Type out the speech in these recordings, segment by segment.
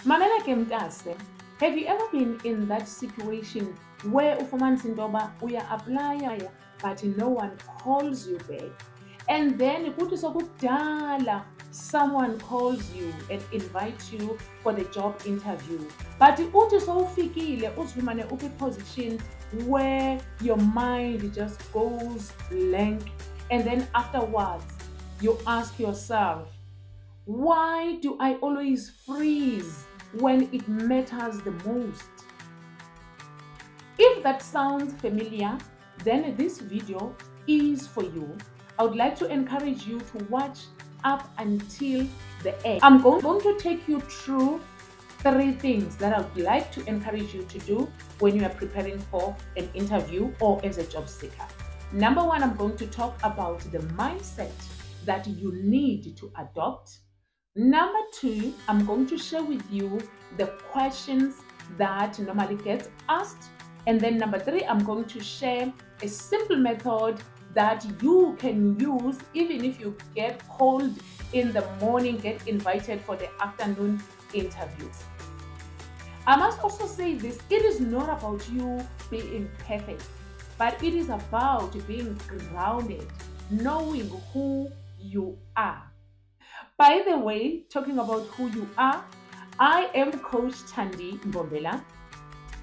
Mamela ke mntase, have you ever been in that situation where ufumanisa into yoba uya-aplaya but no one calls you back? And then kuthi sokudala someone calls you and invites you for the job interview. But uthi sowufikile uzifumane ukwi-position where your mind just goes blank, and then afterwards you ask yourself, why do I always freeze when it matters the most? If that sounds familiar, then this video is for you. I would like to encourage you to watch up until the end. I'm going to take you through 3 things that I would like to encourage you to do when you are preparing for an interview or as a job seeker. Number 1, I'm going to talk about the mindset that you need to adopt. Number 2, I'm going to share with you the questions that normally get asked. And then number 3, I'm going to share a simple method that you can use even if you get called in the morning, get invited for the afternoon interviews. I must also say this, it is not about you being perfect, but it is about being grounded, knowing who you are. By the way, talking about who you are, I am Coach Thandi Mbombela.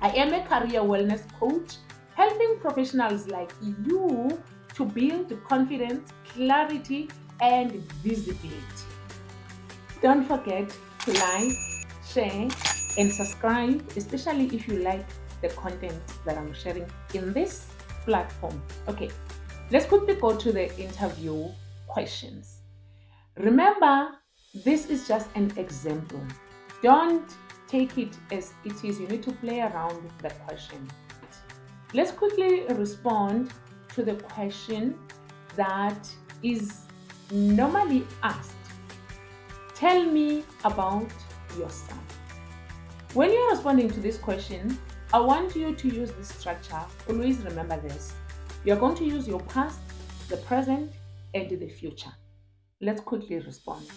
I am a career wellness coach, helping professionals like you to build confidence, clarity, and visibility. Don't forget to like, share, and subscribe, especially if you like the content that I'm sharing in this platform. Okay, let's quickly go to the interview questions. Remember, this is just an example. Don't take it as it is. You need to play around with the question. Let's quickly respond to the question that is normally asked. Tell me about yourself. When you're responding to this question, I want you to use this structure. Always remember this. You're going to use your past, the present, and the future. Let's quickly respond.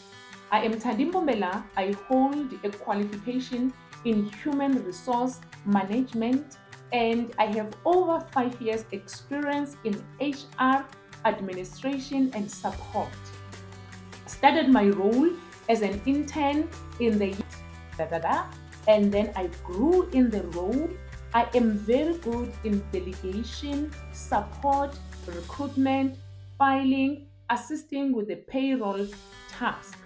I am Thandi Mbombela. I hold a qualification in human resource management, and I have over 5 years experience in HR, administration, and support. Started my role as an intern in the and then I grew in the role. I am very good in delegation, support, recruitment, filing, assisting with the payroll task.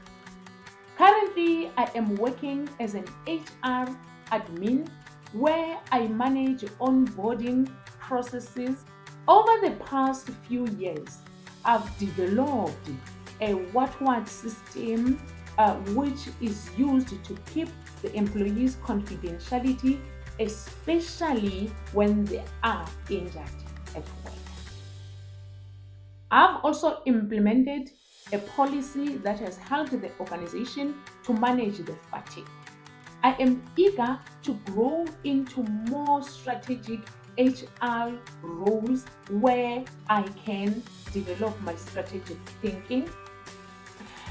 Currently, I am working as an HR admin where I manage onboarding processes. Over the past few years, I've developed a what system which is used to keep the employees' confidentiality, especially when they are injured at work. I've also implemented a policy that has helped the organization to manage the fatigue. I am eager to grow into more strategic HR roles where I can develop my strategic thinking.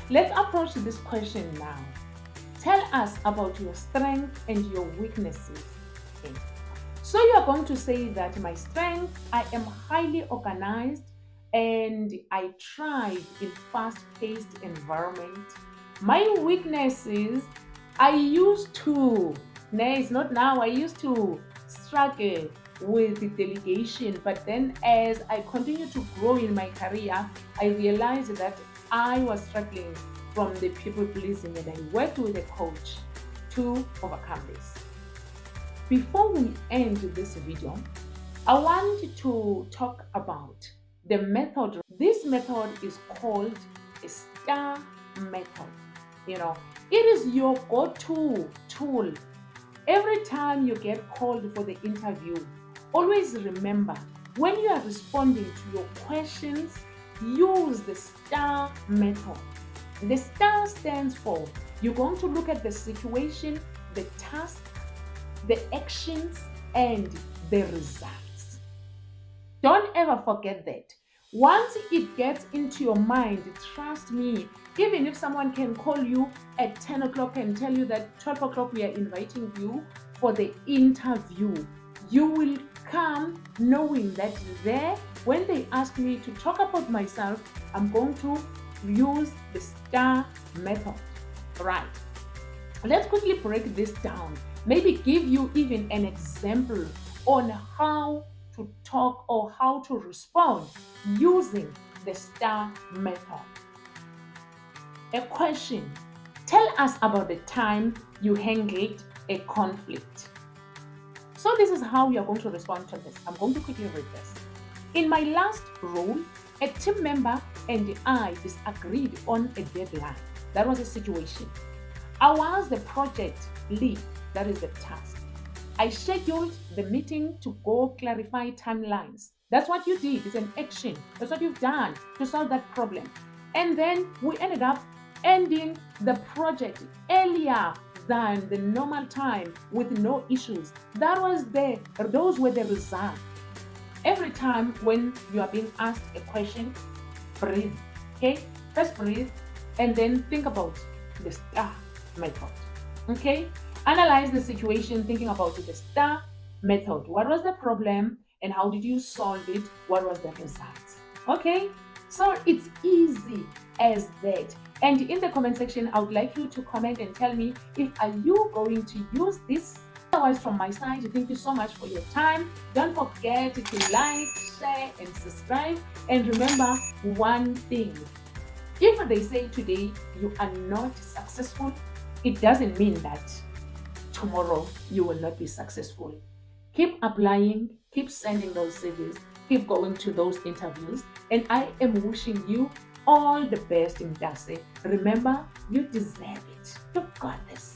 Let's approach this question now. Tell us about your strengths and your weaknesses. Okay. So you are going to say that my strength, I am highly organized and I thrive in fast-paced environment. My weaknesses, I used to, it's not now, I used to struggle with the delegation, but then as I continue to grow in my career, I realized that I was struggling from the people pleasing, and I worked with a coach to overcome this. Before we end this video, I want to talk about the method. This method is called a STAR method. It is your go-to tool. Every time you get called for the interview, always remember, when you are responding to your questions, use the STAR method. The STAR stands for, you're going to look at the situation, the task, the actions, and the results. Don't ever forget that. Once it gets into your mind, trust me, even if someone can call you at 10 o'clock and tell you that 12 o'clock we are inviting you for the interview, you will come knowing that there, when they ask me to talk about myself, I'm going to use the STAR method. Right. Let's quickly break this down. Maybe give you even an example on how to talk or how to respond using the STAR method. A question. Tell us about the time you handled a conflict. So this is how you are going to respond to this. I'm going to quickly read this. In my last role, a team member and I disagreed on a deadline. That was a situation. I was the project lead, that is the task. I scheduled the meeting to go clarify timelines. That's what you did. It's an action. That's what you've done to solve that problem. And then we ended up ending the project earlier than the normal time with no issues. Those were the results. Every time when you are being asked a question, breathe. Okay? First breathe and then think about the STAR method. Okay? Analyze the situation thinking about the STAR method. What was the problem and how did you solve it? What was the results? Okay? So it's easy as that. And in the comment section, I would like you to comment and tell me if are you going to use this. Otherwise, from my side, thank you so much for your time. Don't forget to like, share, and subscribe. And remember one thing. If they say today you are not successful, it doesn't mean that tomorrow you will not be successful. Keep applying, keep sending those CVs, keep going to those interviews, and I am wishing you all the best in Dase. Remember, you deserve it. You got this.